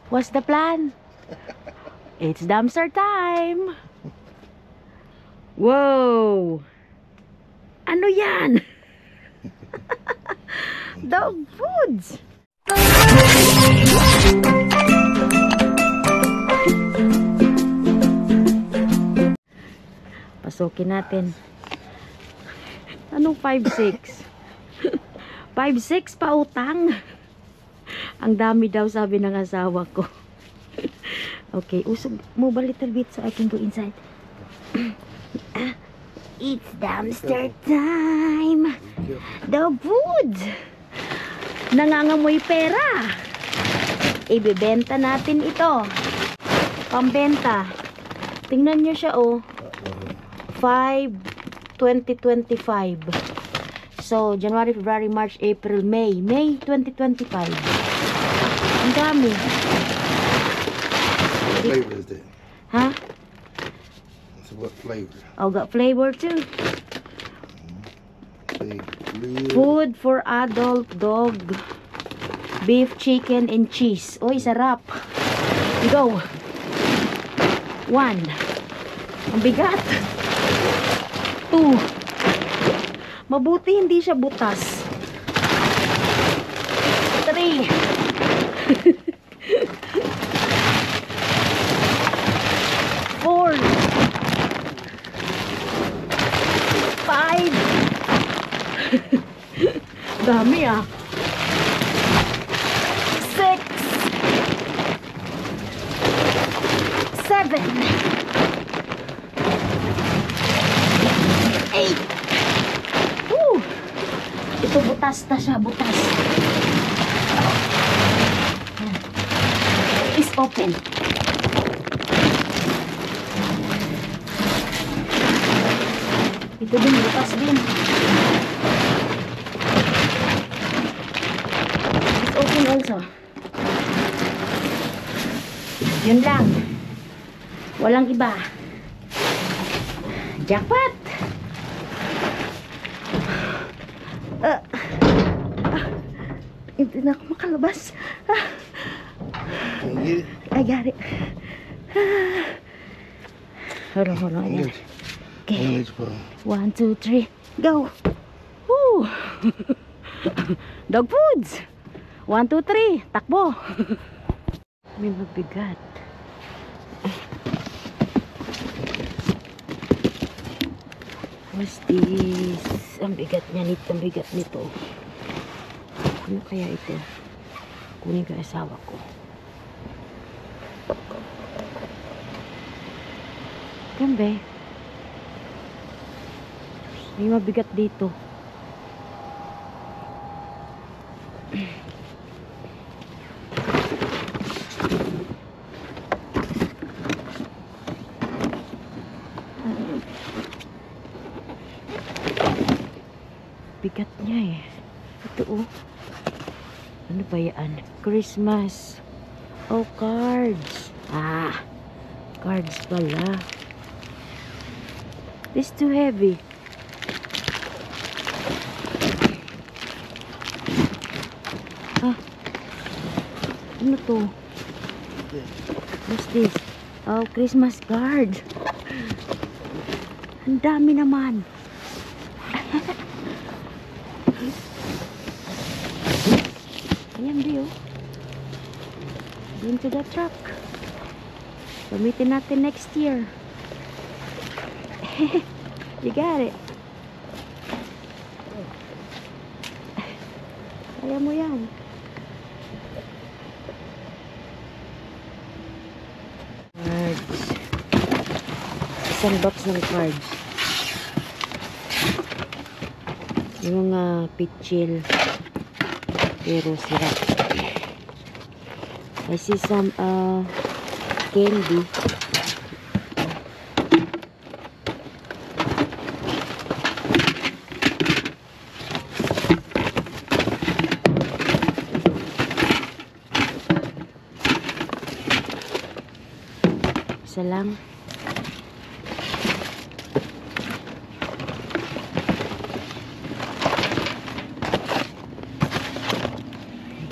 What's the plan? It's dumpster time! Whoa! Ano yan? Dog foods! Pasukin natin. Anong 5-6? 5-6 pa utang. Ang dami daw sabi ng asawa ko. Okay, usog. Move a little bit so I can go inside. It's dumpster time. Dog food. Nangangamoy pera. Ibebenta natin ito. Pambenta. Tingnan nyo siya oh. 5/2025. So, January, February, March, April, May. May 2025. Ang dami. What flavor is that? Huh? So what flavor? Oh, got flavor too. Say real. Food for adult dog. Beef, chicken, and cheese. Uy, sarap. Go. 1. Ang bigat. 2. Mabuti hindi siya butas. 3. 4. 5. Dami ah. 6. 7. 8. Ito butas na siya, butas. Is open. Ito din, butas din. It's open also. Yun lang. Walang iba. Jackpot! Hindi na ako makalabas. Can you get it? I got it. Hold on. Ayan. Okay. 1, 2, 3. Go. Woo! Dog foods. 1, 2, 3. Takbo. May mabigat. What's this? Ang bigat niya nito. Ang bigat nito. Ano kaya ito? Kunin ko asawa ko. Kambe. May mabigat dito. Bigat niya eh. Ito oh. Ano ba yan? Christmas. Oh, cards. Ah, cards pala. This too heavy. Ah, ano to? What's this? Oh, Christmas card. Ang dami naman. Ayan, Bio. Into the truck. Gamitin natin next year. You got it. Kaya mo yan. Cards. Isang box ng cards. Yung mga pitchil. Pero sira. I see some candy. Isa lang.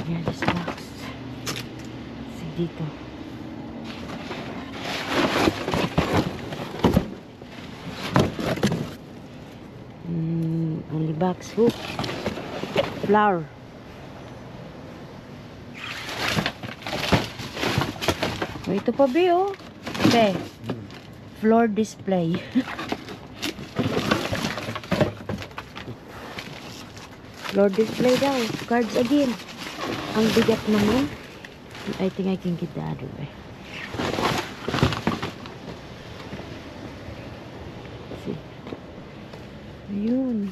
Ayan, this box. See. dito. Only box hook. Flower. Oh, ito pa ba oh? Okay. Floor display. Floor display daw. Cards again. Ang bigat naman. I think I can get the other way. See. Ayun.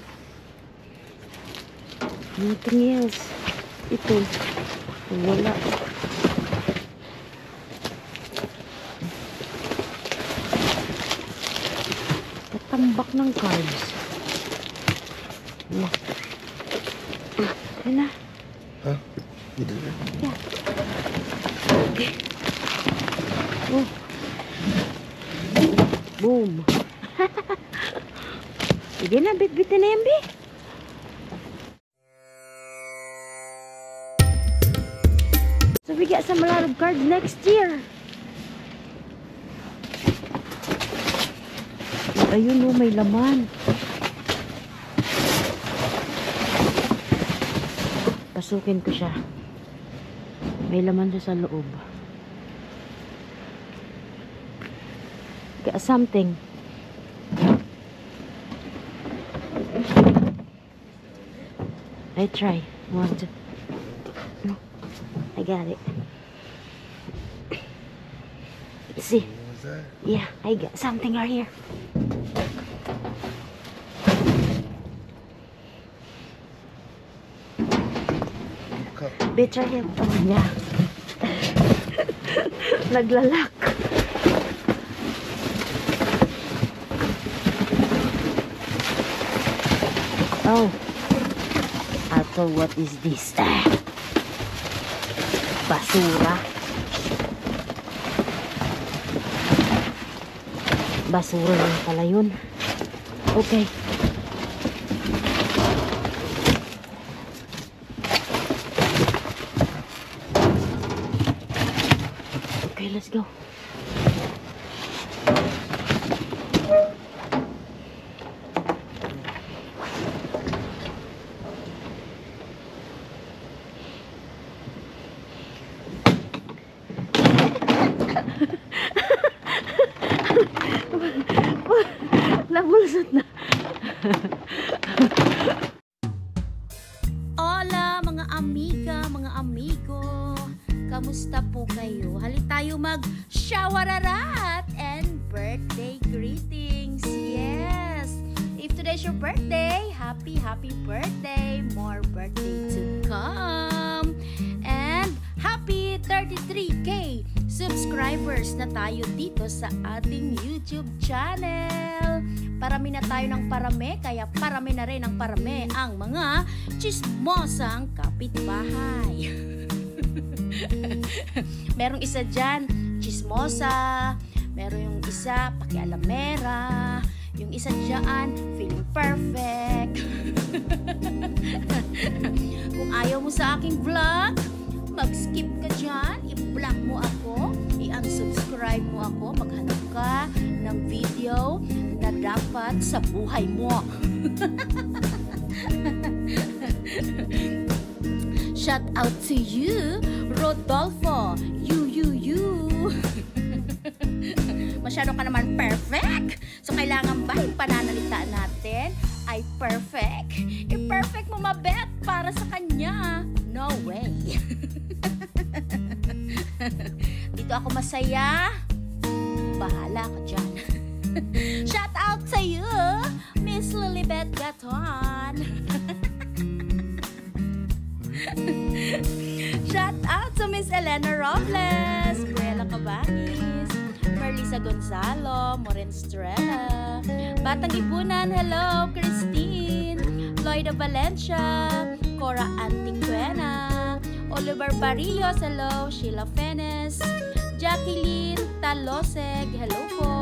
Nothing else. Ito. Wala. Tatambak ng cards. Wala. Yan na. Huh? You did it? Yeah. Okay. Oh. Boom. Sige na, bit-bitin na yan, Bi. So we get some a lot of cards next year. Ayun oh, may laman. Pasukin ko siya. May laman siya sa loob. Got something. I try. Want to? No. I got it. Let's see. What was that? Yeah, I got something right here. Cup. Bitch, right here. Oh, yeah. Naglalak. Oh. So what is this? Basura. Basura lang pala yun. Okay. Okay, let's go. Nabulsot na. Hola mga amiga, mga amigo. Kamusta po kayo? Halika tayo mag-shawararat and birthday greetings. Yes! If today's your birthday, happy birthday. More birthday to come. And happy 33K subscribers na tayo dito sa ating YouTube channel. Parami na tayo ng parami, kaya parami na rin ang parami ang mga chismosang kapitbahay. Merong isa dyan, chismosa. Meron yung isa, pakialamera. Yung isa dyan, feeling perfect. Kung ayaw mo sa aking vlog, mag-skip ka dyan, i-block mo ako, i-unsubscribe mo ako, maghanap ka ng video na dapat sa buhay mo. Shout out to you, Rodolfo. You. Masyado ka naman perfect. So kailangan ba yung pananalitaan natin ay perfect? I-perfect mo mabet para sa kanya. No way. Dito ako masaya. Bahala ka dyan. Shout out to you, Miss Lilibet Gaton. Shout out to Miss Elena Robles, Buela Cabanis, Marlisa Gonzalo, Moren Estrella, Batang Ipunan, hello, Christine, Lloyda Valencia, Cora Antiquena, Oliver Barrios, hello, Sheila Fenes, Jacqueline Taloseg, hello po,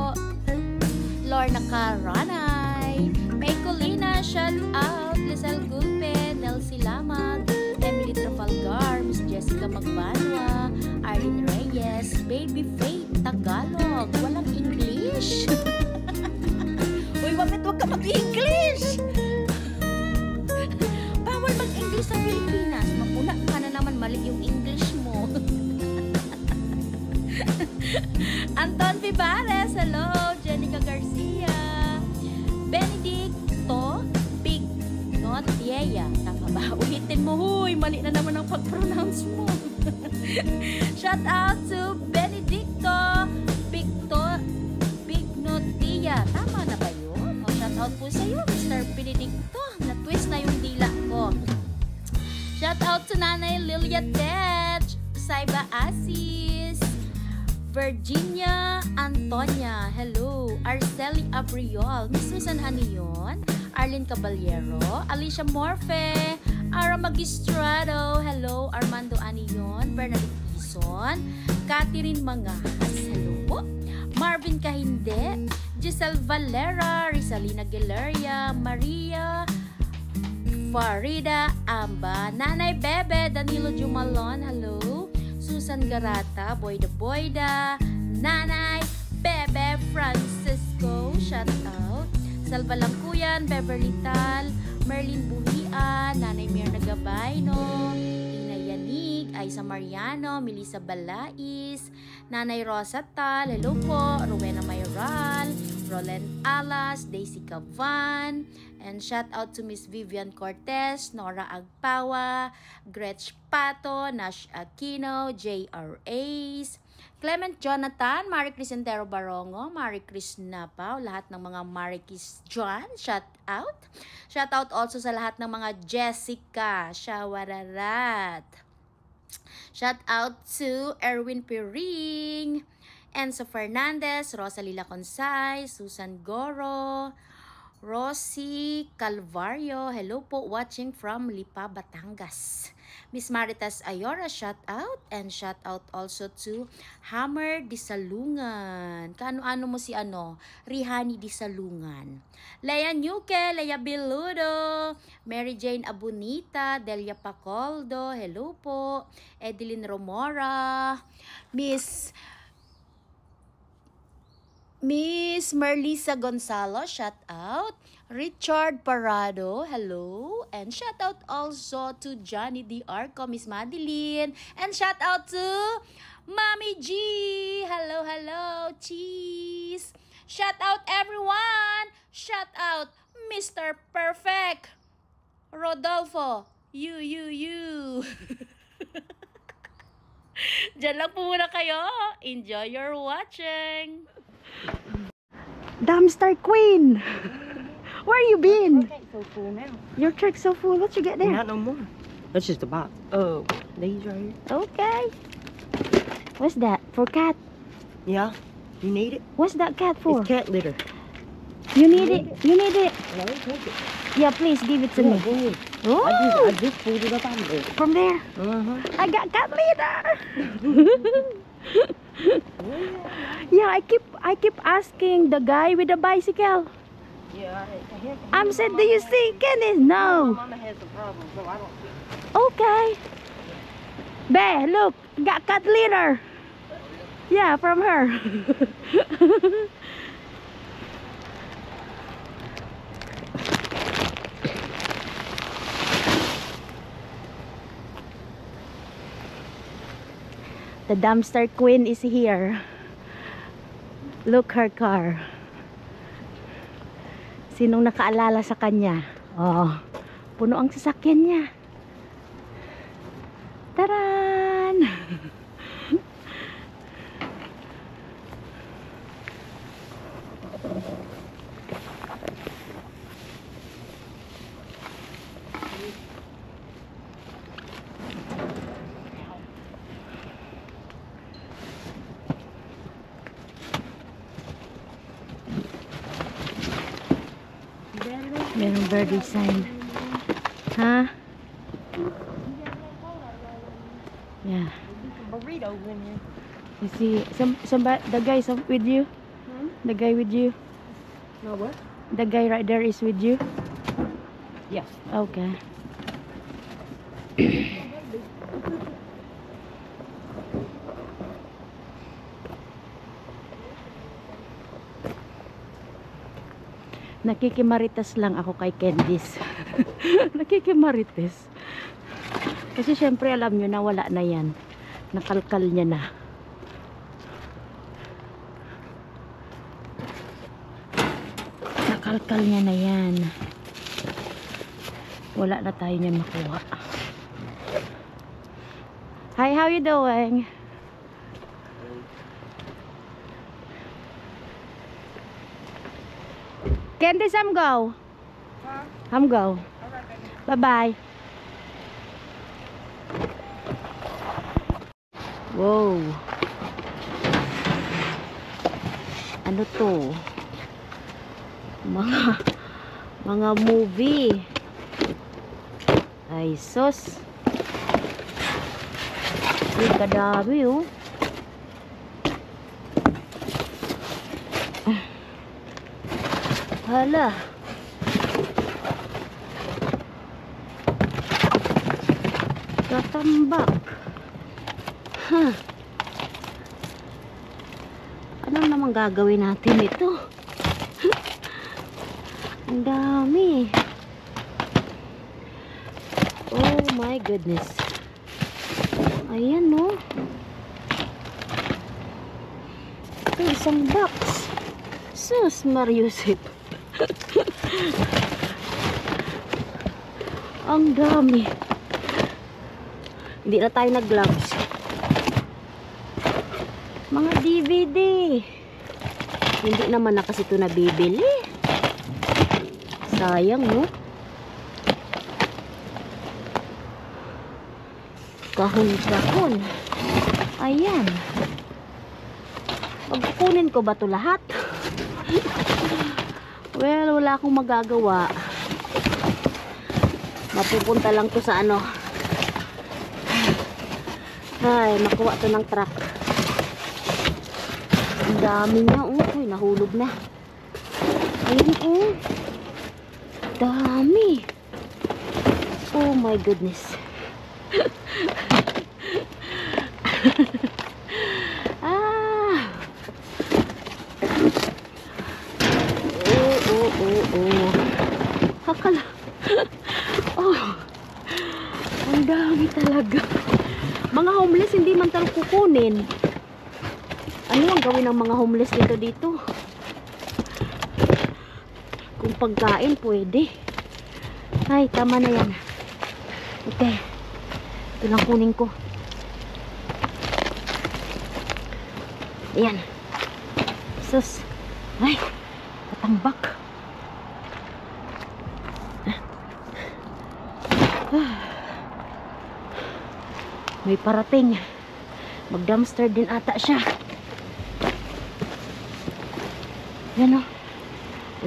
Lorna Caranay, May Colina, shout out, Lizelle Gulpe, Nelsie Lamag, Emily Trafalgar, Miss Jessica Magbanwa, Arlene Reyes, Reyes, Baby Faith, Tagalog. Walang English. Uy, wapit, wag ka mag-English. Bawal mag-English sa Pilipinas. Mapuna ka na naman, mali yung English mo. Anton Vivares, hello. Jenica Garcia. Benedicto Big Not Yeya. Tama ba? Ulitin mo, huy. Mali na naman ang pag-pronounce mo. Shout out to Benedicto Bignotia. Tama na ba yun? O, shout out po sa iyo, Mr. Benedicto. Na-twist na yung dila ko. Shout out to Nanay Lilia Tej, Saiba Asis, Virginia Antonia, hello. Arceli Abriol, Miss Susan Anion, Arlene Caballero, Alicia Morfe, Ara Magistrado, hello. Armando Anion, Bernadette Ison, Catherine Mangahas, hello. Marvin Kahinde, Giselle Valera, Rizalina Gileria, Maria Farida Amba, Nanay Bebe, Danilo Jumalon, hello. Susan Garata, Boyda Boyda, Nanay Bebe Francisco, shout out. Salva Langkuyan, Beverly Tal, Merlin Buhian, Nanay Mirna Gabayno, Ina Yanig, Aisa Mariano, Melissa Balais, Nanay Rosa Tal, hello po, Rowena Mayoral, Roland Alas, Daisy Cavan, and shout out to Miss Vivian Cortez, Nora Agpawa, Gretch Pato, Nash Aquino, J.R. Ace, Clement Jonathan, Marie Crisentero Barongo, Marie Chris Napaw, lahat ng mga Marie Chris John, shout out. Shout out also sa lahat ng mga Jessica Shawararat. Shout out to Erwin Piring, Enzo Fernandez, Rosalila Consay, Susan Goro, Rosie Calvario, hello po, watching from Lipa, Batangas. Miss Maritas Ayora, shout out. And shout out also to Hammer Disalungan. Kaano-ano mo si Rihani Disalungan. Leia Nuke, Leia Biludo, Mary Jane Abunita, Delia Pacoldo, hello po. Edeline Romora, Miss Merlisa Gonzalo, shout out. Richard Parado, hello. And shout out also to Johnny D. Arco, Miss Madeline. And shout out to Mami G. Hello, hello, cheese. Shout out everyone. Shout out Mr. Perfect. Rodolfo, you. Diyan lang po muna kayo. Enjoy your watching. Dumpster Queen! Where you been? Your truck's so full now. Your truck's so full. What you get there? Not no more. That's just a box. These right here. Okay. What's that? For cat? Yeah. You need it? What's that cat for? It's cat litter. You need it? You need it? No, take it. Yeah, please give it to me. Go ahead. Oh, I just pulled it up out of there. from there. I got cat litter. Yeah, I keep asking the guy with the bicycle. Yeah. I'm said, do you see Kenneth? No. My mama has a problem, so I don't see. Okay. Be, look, got cat litter. Yeah, from her. The dumpster queen is here. Look her car. Sinong nakaalala sa kanya? Oh, puno ang sasakyan niya. Taran! Merong birdie sign. Huh? Yeah. Burritos in here. You see, somebody, the guy with you? The guy with you? No what? The guy right there is with you? Yes. Okay. Nakikimarites lang ako kay Candice. Nakikimarites. Kasi syempre alam nyo na wala na yan. Nakalkal niya na. Nakalkal niya na yan. Wala na tayo niya makuha. Hi, how you doing? Candice, I'm go. I'm go. Bye-bye. Wow. Ano to? Mga movie. Ay, sus. Ay, kadami, oh. Hala. Tatambak. Huh. Ano naman gagawin natin ito? Ang dami. Oh my goodness. Ayan, no? Ito, isang box. Sus, Mariusip. Ang dami. Hindi na tayo nag-gloves. Mga DVD. Hindi naman na kasi ito nabibili. Sayang, no? Kahon-kahon. Ayan. Pagkukunin ko ba ito lahat? Well, wala akong magagawa. Mapupunta lang to sa ano. Ay, makuha to ng truck. Ang dami niya. Uy, nahulog na. Ayun, oh. Dami. Oh my goodness. Hakala. Oh. Ang dami talaga. Mga homeless hindi man talaga kukunin. Ano ang gawin ng mga homeless dito? Kung pagkain pwede. Ay, tama na yan. Okay. Ito lang kunin ko. Ayan. Sus. Ay, tatambak. May parating. Mag-dumpster din ata siya. Yan o.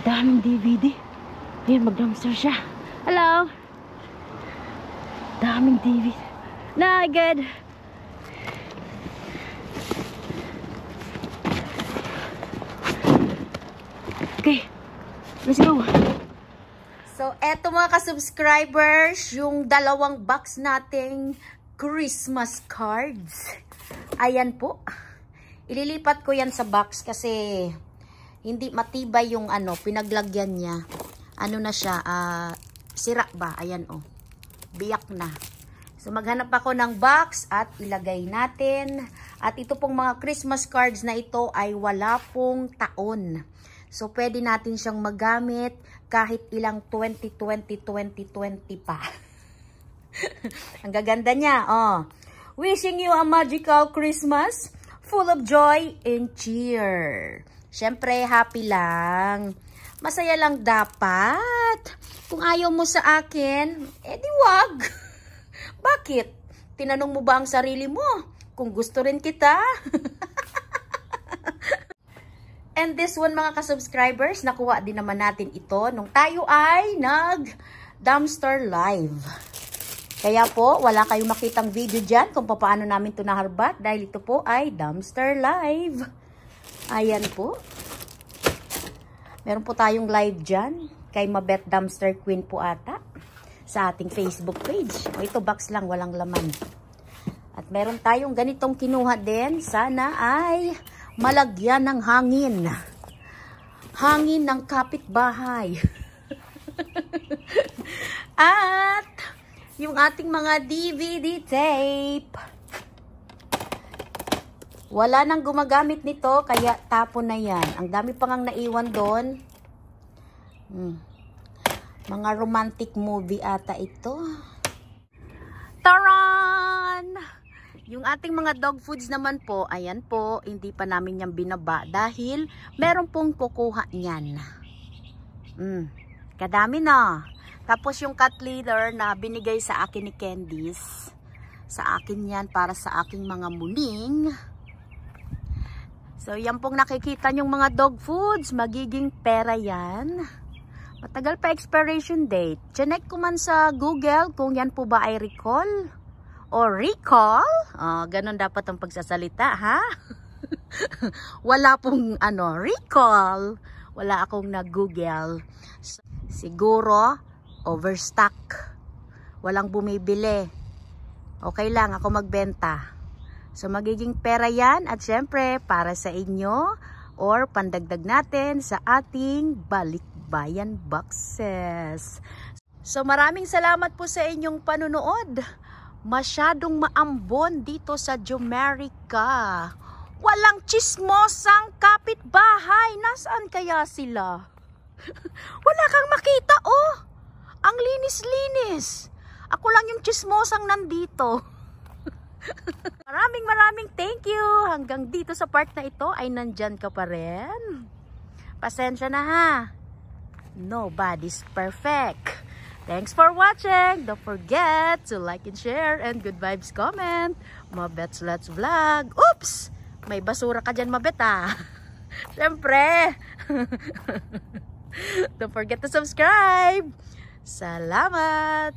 Daming DVD. Ayan, mag-dumpster siya. Hello. Daming DVD. Nah, good. Okay. Let's go. So, eto mga ka-subscribers, yung dalawang box nating Christmas cards. Ayan po. Ililipat ko yan sa box kasi hindi matibay yung ano, pinaglagyan niya. Ano na siya, sira ba? Ayan oh. Biyak na. So maghanap ako ng box at ilagay natin. At ito pong mga Christmas cards na ito ay wala pong taon. So pwede natin siyang magamit kahit ilang 2020 pa. Ang gaganda niya, oh. Wishing you a magical Christmas, full of joy and cheer. Siyempre, happy lang. Masaya lang dapat. Kung ayaw mo sa akin, edi wag. Bakit? Tinanong mo ba ang sarili mo? Kung gusto rin kita? And this one mga ka-subscribers, nakuha din naman natin ito nung tayo ay nag-dumpster live. Kaya po, wala kayong makitang video dyan kung paano namin ito naharbat dahil ito po ay dumpster live. Ayan po. Meron po tayong live dyan kay Mabet Dumpster Queen po ata sa ating Facebook page. O ito box lang, walang laman. At meron tayong ganitong kinuha din. Sana ay malagyan ng hangin. hangin ng kapitbahay. At yung ating mga DVD tape. Wala nang gumagamit nito, kaya tapon na yan. Ang dami pang ang naiwan doon. Mga romantic movie ata ito. Taran! Yung ating mga dog foods naman po, ayan po, hindi pa namin yan binaba dahil meron pong kukuha niyan. Kadami na. Tapos yung cat litter na binigay sa akin ni Candice, sa akin yan para sa aking mga muling. So, yan pong nakikita nyong mga dog foods, magiging pera yan. Matagal pa expiration date. Chinek ko man sa Google kung yan po ba ay recall o recall. Ganon dapat ang pagsasalita, ha? Wala pong recall. Wala akong nag-Google. Siguro, overstock. Walang bumibili. Okay lang, ako magbenta. So, magiging pera yan at syempre para sa inyo or pandagdag natin sa ating balikbayan boxes. So, maraming salamat po sa inyong panunood. Masyadong maambon dito sa Jumerica. Walang chismosang kapitbahay. Nasaan kaya sila? Wala kang makita, oh. Ang linis-linis. Ako lang yung chismosang nandito. Maraming thank you. Hanggang dito sa part na ito ay nandyan ka pa rin. Pasensya na ha. Nobody's perfect. Thanks for watching. Don't forget to like and share and good vibes comment. Mabets Let's Vlog. Oops! May basura ka dyan, Mabet ah. Siyempre. Don't forget to subscribe. Salamat!